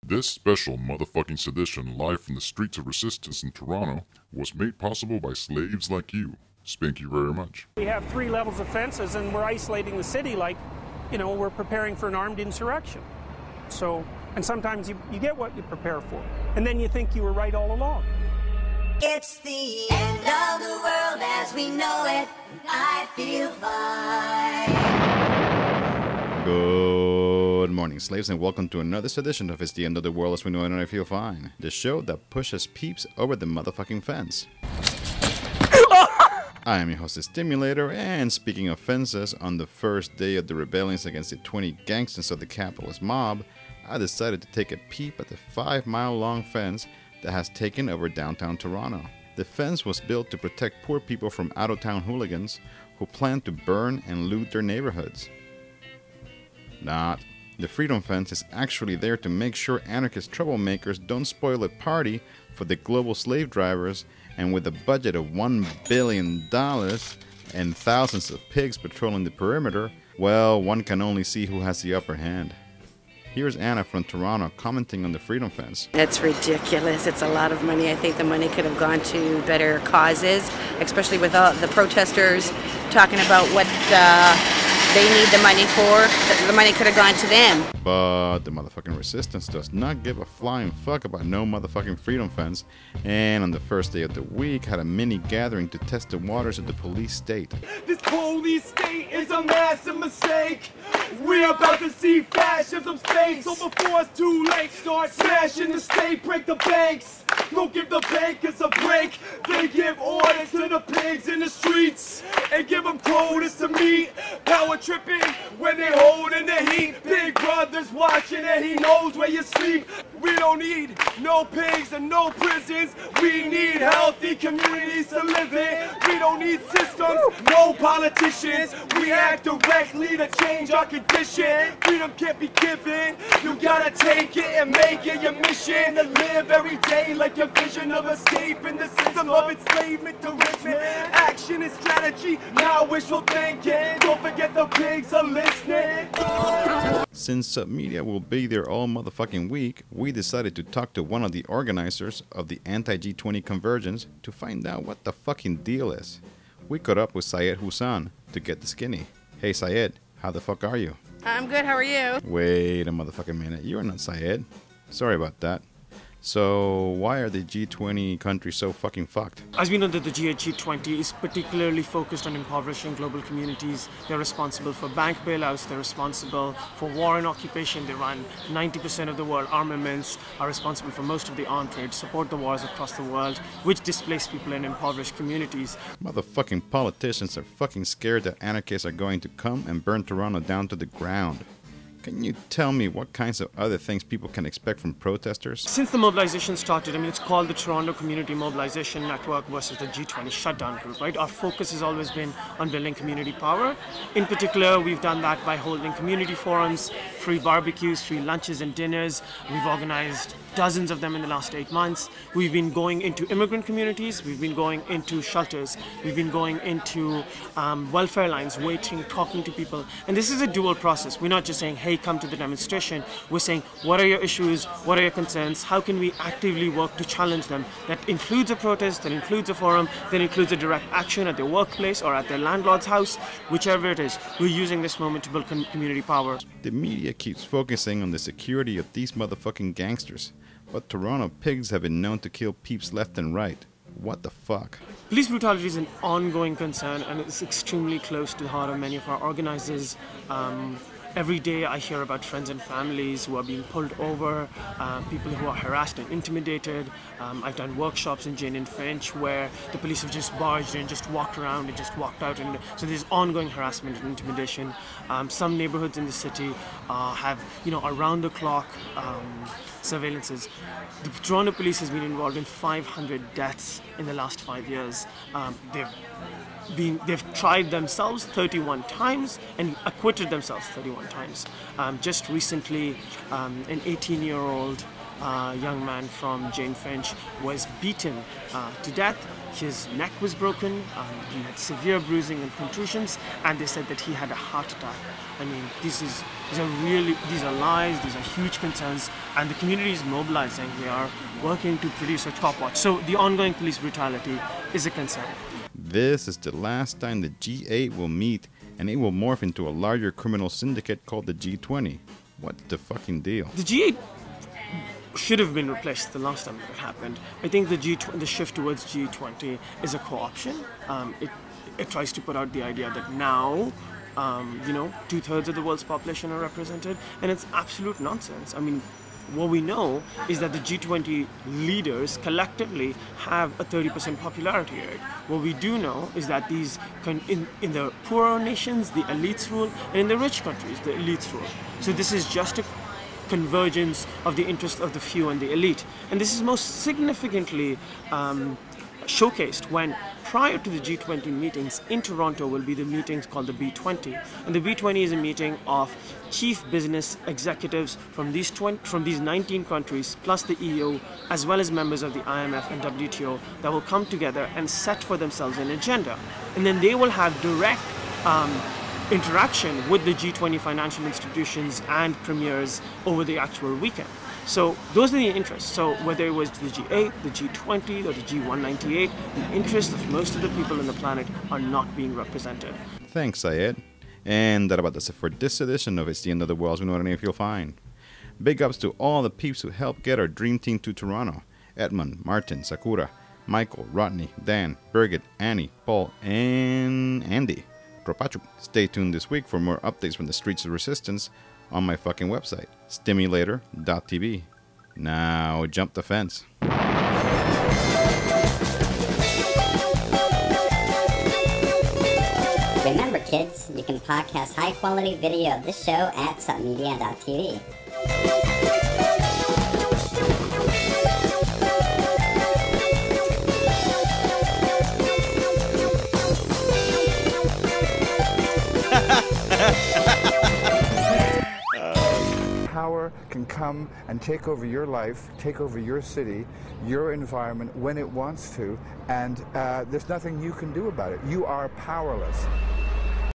This special motherfucking sedition live from the streets of Resistance in Toronto was made possible by slaves like you. Thank you very much. We have 3 levels of fences and we're isolating the city like, you know, we're preparing for an armed insurrection. So, and sometimes you get what you prepare for. And then you think you were right all along. It's the end of the world as we know it. I feel fine. Good morning, slaves, and welcome to another edition of It's the End of the World as we know it and I Feel Fine. The show that pushes peeps over the motherfucking fence. I am your host, the Stimulator, and speaking of fences, on the first day of the rebellions against the 20 gangsters of the capitalist mob, I decided to take a peep at the 5-mile-long fence that has taken over downtown Toronto. The fence was built to protect poor people from out-of-town hooligans who plan to burn and loot their neighborhoods. Not. The Freedom Fence is actually there to make sure anarchist troublemakers don't spoil a party for the global slave drivers, and with a budget of $1 billion and thousands of pigs patrolling the perimeter, well, one can only see who has the upper hand. Here's Anna from Toronto commenting on the Freedom Fence. It's ridiculous. It's a lot of money. I think the money could have gone to better causes, especially with all the protesters talking about what they need the money for. The money could have gone to them. But the motherfucking Resistance does not give a flying fuck about no motherfucking Freedom Fence, and on the first day of the week had a mini gathering to test the waters of the police state. This police state is a massive mistake. We're about to see fascism state, so before it's too late, start smashing the state, break the banks. Don't give the bankers a break. They give orders to the pigs in the streets and give them quotas to meet. Power tripping when they holding the heat. Big brother's watching and he knows where you sleep. We don't need no pigs and no prisons. We need healthy communities to live in. We don't need systems, no politicians. We act directly to change our condition. Freedom can't be given. You gotta take it and make it your mission to live every day like your vision of escaping the system of enslavement to enrichment. Action and strategy, not wishful thinking. Don't forget the pigs are listening. Since media will be there all motherfucking week, we decided to talk to one of the organizers of the anti-G20 convergence to find out what the fucking deal is. We caught up with Syed Hussain to get the skinny. Hey Syed, how the fuck are you? I'm good. How are you? Wait a motherfucking minute. You're not Syed. Sorry about that. So why are the G20 countries so fucking fucked? As we know that the G20 is particularly focused on impoverishing global communities. They're responsible for bank bailouts, they're responsible for war and occupation. They run 90% of the world armaments, are responsible for most of the armed trade, support the wars across the world, which displace people in impoverished communities. Motherfucking politicians are fucking scared that anarchists are going to come and burn Toronto down to the ground. Can you tell me what kinds of other things people can expect from protesters? Since the mobilization started, it's called the Toronto Community Mobilization Network versus the G20 shutdown group, right? Our focus has always been on building community power. In particular, we've done that by holding community forums, free barbecues, free lunches and dinners. We've organized dozens of them in the last 8 months. We've been going into immigrant communities, we've been going into shelters, we've been going into welfare lines, waiting, talking to people. And this is a dual process. We're not just saying, hey, come to the demonstration. We're saying, what are your issues? What are your concerns? How can we actively work to challenge them? That includes a protest, that includes a forum, that includes a direct action at their workplace or at their landlord's house, whichever it is. We're using this moment to build community power. The media keeps focusing on the security of these motherfucking gangsters, but Toronto pigs have been known to kill peeps left and right. What the fuck? Police brutality is an ongoing concern and it's extremely close to the heart of many of our organizers. Every day I hear about friends and families who are being pulled over, people who are harassed and intimidated. I've done workshops in Jane and Finch where the police have just barged in, just walked around and just walked out. And so there's ongoing harassment and intimidation. Some neighborhoods in the city have, around-the-clock surveillances. The Toronto police has been involved in 500 deaths in the last 5 years. They've tried themselves 31 times and acquitted themselves 31 times. Just recently, an 18-year-old young man from Jane Finch, was beaten to death. His neck was broken, he had severe bruising and contusions, and they said that he had a heart attack. I mean, these are lies, these are huge concerns, and the community is mobilizing. We are working to produce a stop watch. So the ongoing police brutality is a concern. This is the last time the G8 will meet, and it will morph into a larger criminal syndicate called the G20. What's the fucking deal? The G8 should have been replaced the last time it happened. I think the shift towards G20 is a co-option. It tries to put out the idea that now, 2/3 of the world's population are represented, and it's absolute nonsense. I mean, what we know is that the G20 leaders collectively have a 30% popularity rate. What we do know is that in the poorer nations, the elites rule, and in the rich countries, the elites rule. So this is just a convergence of the interest of the few and the elite. And this is most significantly showcased when, prior to the G20 meetings in Toronto, will be the meetings called the B20. And the B20 is a meeting of chief business executives from these 19 countries, plus the EU, as well as members of the IMF and WTO, that will come together and set for themselves an agenda. And then they will have direct interaction with the G20 financial institutions and premiers over the actual weekend. So those are the interests. So whether it was the G8, the G20, or the G198, the interests of most of the people on the planet are not being represented. Thanks, Syed. And that about does it for this edition of It's the End of the World, we know what I feel fine. Big ups to all the peeps who helped get our dream team to Toronto. Edmund, Martin, Sakura, Michael, Rodney, Dan, Birgit, Annie, Paul, and Andy. Propachu. Stay tuned this week for more updates from the streets of resistance on my fucking website, Stimulator.tv. Now jump the fence. Remember, kids, you can podcast high-quality video of this show at submedia.tv. Power can come and take over your life, take over your city, your environment when it wants to, and there's nothing you can do about it. You are powerless.